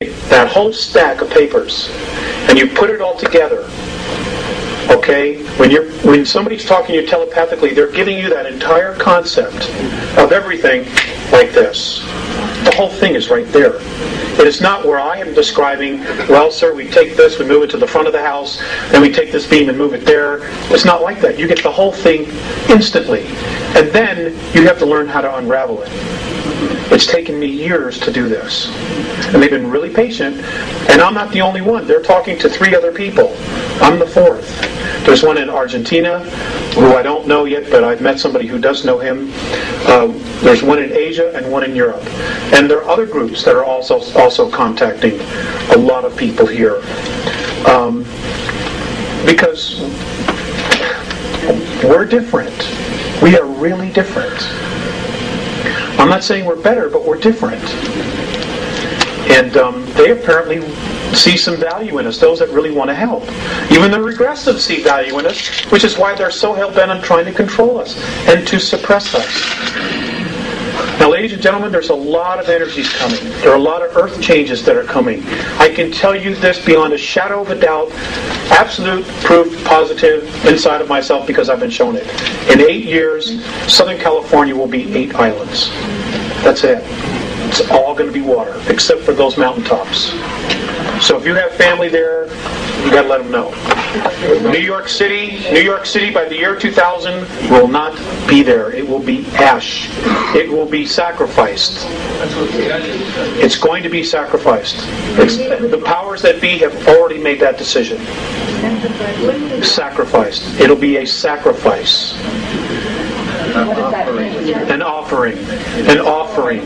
that whole stack of papers and you put it all together, okay, when somebody's talking to you telepathically, they're giving you that entire concept of everything like this. The whole thing is right there. It is not where I am describing, well, sir, we take this, we move it to the front of the house, then we take this beam and move it there. It's not like that. You get the whole thing instantly. And then you have to learn how to unravel it. It's taken me years to do this. And they've been really patient. And I'm not the only one. They're talking to 3 other people. I'm the 4th. There's one in Argentina, who I don't know yet, but I've met somebody who does know him. There's one in Asia and one in Europe. And there are other groups that are also contacting a lot of people here. Because we're different. We are really different. I'm not saying we're better, but we're different. And they apparently see some value in us, those that really want to help. Even the regressives see value in us, which is why they're so hell-bent on trying to control us and to suppress us. Now, ladies and gentlemen, there's a lot of energies coming. There are a lot of earth changes that are coming. I can tell you this beyond a shadow of a doubt, absolute proof, positive, inside of myself, because I've been shown it. In 8 years, Southern California will be 8 islands. That's it. It's all going to be water, except for those mountaintops. So if you have family there, you got to let them know. New York City by the year 2000 will not be there. It will be ash. It will be sacrificed. It's going to be sacrificed. The powers that be have already made that decision. Sacrificed. It'll be a sacrifice. An offering. An offering.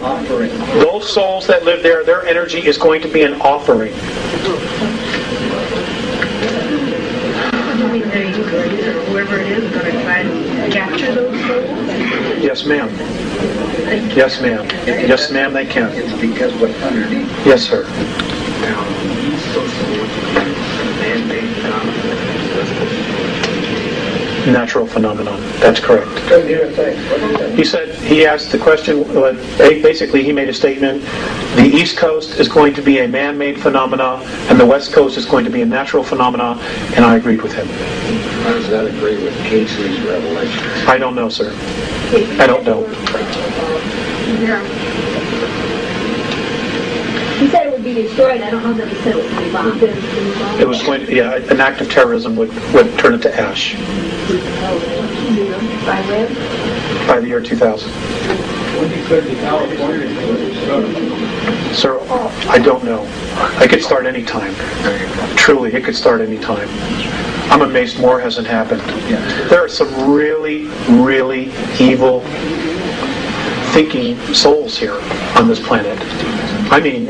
Those souls that live there, their energy is going to be an offering. Whoever it is going to try and capture those souls? Yes, ma'am. Yes, ma'am. Yes, ma'am, they can. It's because what's underneath. Yes, sir. Natural phenomenon. That's correct. He asked the question, basically he made a statement, the East Coast is going to be a man-made phenomena and the West Coast is going to be a natural phenomena, and I agreed with him. How does that agree with Casey's revelation? I don't know, sir. I don't know. He said it would be destroyed. I don't know that he said it would be bombed. It was going to, an act of terrorism would turn it to ash. By when? By the year 2000. When could the California start? Sir, I don't know. I could start any time. Truly, it could start any time. I'm amazed more hasn't happened. There are some really, really evil thinking souls here on this planet. I mean,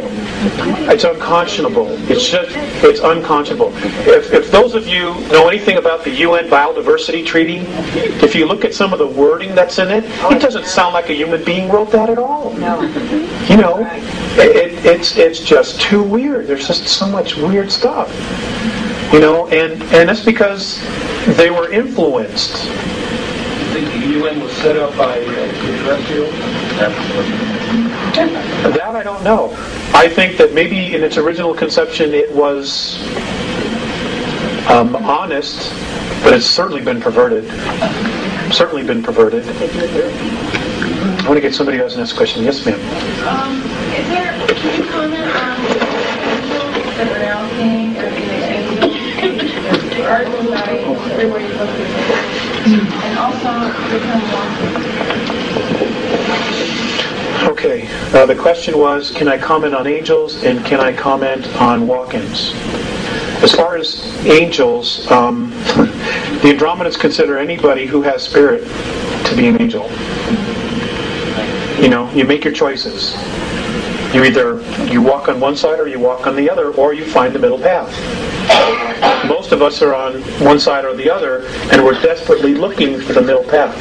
it's unconscionable. It's unconscionable. If those of you know anything about the UN Biodiversity Treaty, if you look at some of the wording that's in it, it doesn't sound like a human being wrote that at all. No. You know, it's just too weird. There's just so much weird stuff. You know, and that's because they were influenced. I think the UN was set up by extraterrestrials. That I don't know. I think that maybe in its original conception it was honest, but it's certainly been perverted. Certainly been perverted. I want to get somebody who has the next question. Yes, ma'am. Can you comment on angels that are now seeing the article by everywhere you look and also become Okay, the question was, can I comment on angels and can I comment on walk-ins? As far as angels, the Andromedans consider anybody who has spirit to be an angel. You know, you make your choices. You walk on one side or you walk on the other, or you find the middle path. Most of us are on one side or the other, and we're desperately looking for the middle path.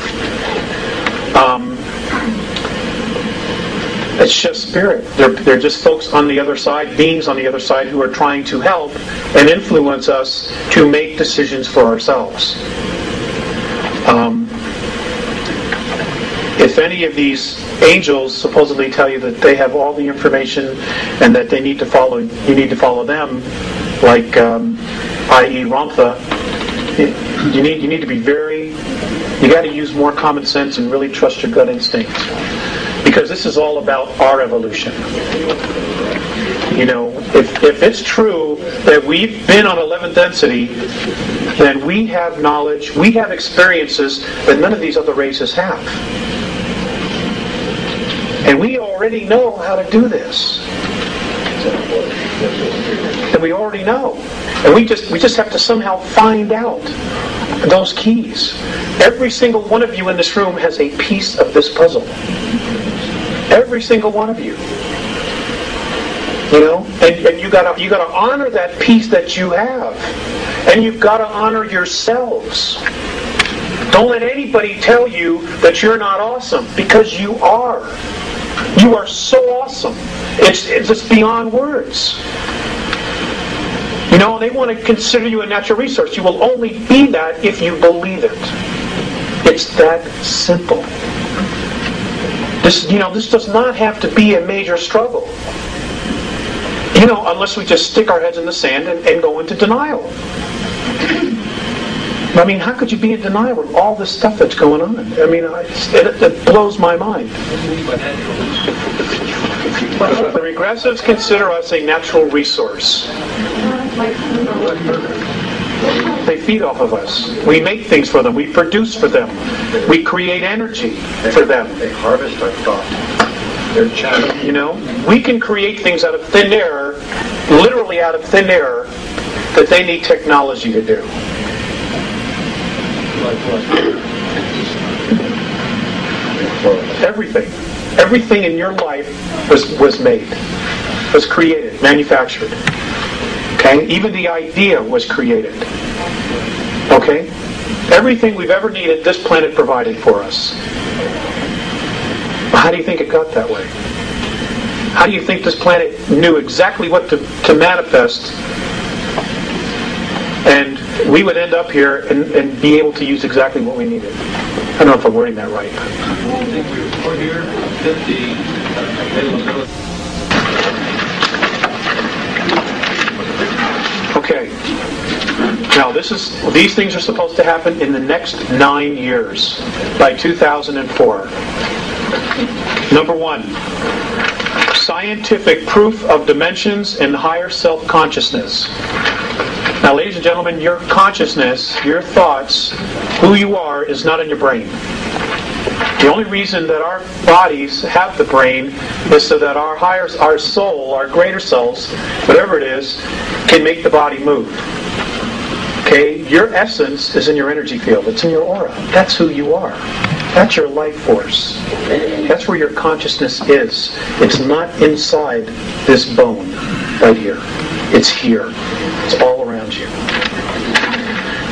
It's just spirit. They're just folks on the other side, beings on the other side who are trying to help and influence us to make decisions for ourselves. if any of these angels supposedly tell you that they have all the information and that they need to follow, you need to follow them, like i.e. Ramtha, you need to be you got to use more common sense and really trust your gut instincts, because this is all about our evolution. If it's true that we've been on 11th density, then we have knowledge, we have experiences that none of these other races have. And we already know how to do this. And we already know. And we just have to somehow find out those keys. Every single one of you in this room has a piece of this puzzle. Every single one of you. And you gotta honor that piece that you have. And you've got to honor yourselves. Don't let anybody tell you that you're not awesome, because you are. You are so awesome. It's just beyond words. They want to consider you a natural resource. You will only be that if you believe it. It's that simple. This does not have to be a major struggle. Unless we just stick our heads in the sand and go into denial. I mean, how could you be in denial with all this stuff that's going on? I mean, it blows my mind. The regressives consider us a natural resource. They feed off of us. We make things for them. We produce for them. We create energy for them. They harvest our thought. Their channel. We can create things out of thin air, literally out of thin air, that they need technology to do. Everything in your life was made, was created, manufactured. Okay? Even the idea was created. Okay? Everything we've ever needed, this planet provided for us. How do you think it got that way? How do you think this planet knew exactly what to manifest, and we would end up here and be able to use exactly what we needed? I don't know if I'm wording that right. I think we're here that the Okay. Now these things are supposed to happen in the next 9 years, by 2004. Number 1, scientific proof of dimensions and higher self-consciousness. Now, ladies and gentlemen, your consciousness, your thoughts, who you are, is not in your brain. The only reason that our bodies have the brain is so that our soul, our greater selves, whatever it is, can make the body move. Okay? Your essence is in your energy field. It's in your aura. That's who you are. That's your life force. That's where your consciousness is. It's not inside this bone right here. It's here. It's all around you.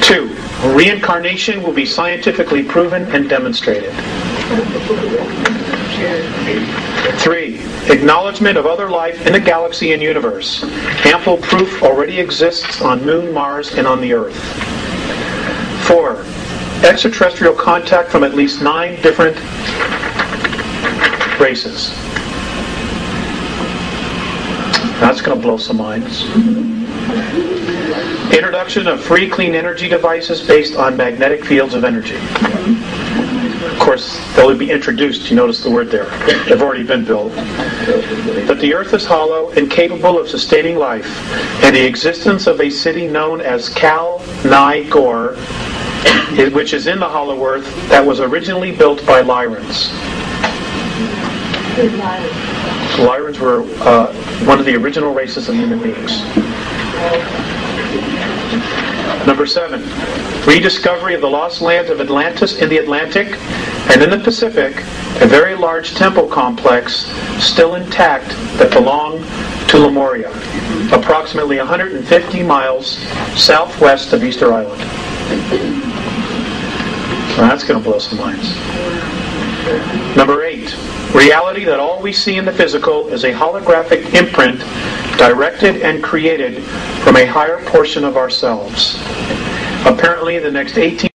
2, reincarnation will be scientifically proven and demonstrated. 3, acknowledgement of other life in the galaxy and universe. Ample proof already exists on Moon, Mars, and on the Earth. 4, extraterrestrial contact from at least 9 different races. That's going to blow some minds. Introduction of free clean energy devices based on magnetic fields of energy. Of course, they'll be introduced. You notice the word there. They've already been built. That the earth is hollow and capable of sustaining life, and the existence of a city known as Kal-Ni-Gor, which is in the hollow earth, that was originally built by Lyrans. Lyrans were one of the original races of human beings. Number 7, rediscovery of the lost lands of Atlantis in the Atlantic and in the Pacific, a very large temple complex still intact that belonged to Lemuria, approximately 150 miles southwest of Easter Island. Well, that's going to blow some minds. Number 8, reality that all we see in the physical is a holographic imprint directed and created from a higher portion of ourselves. Apparently, the next 18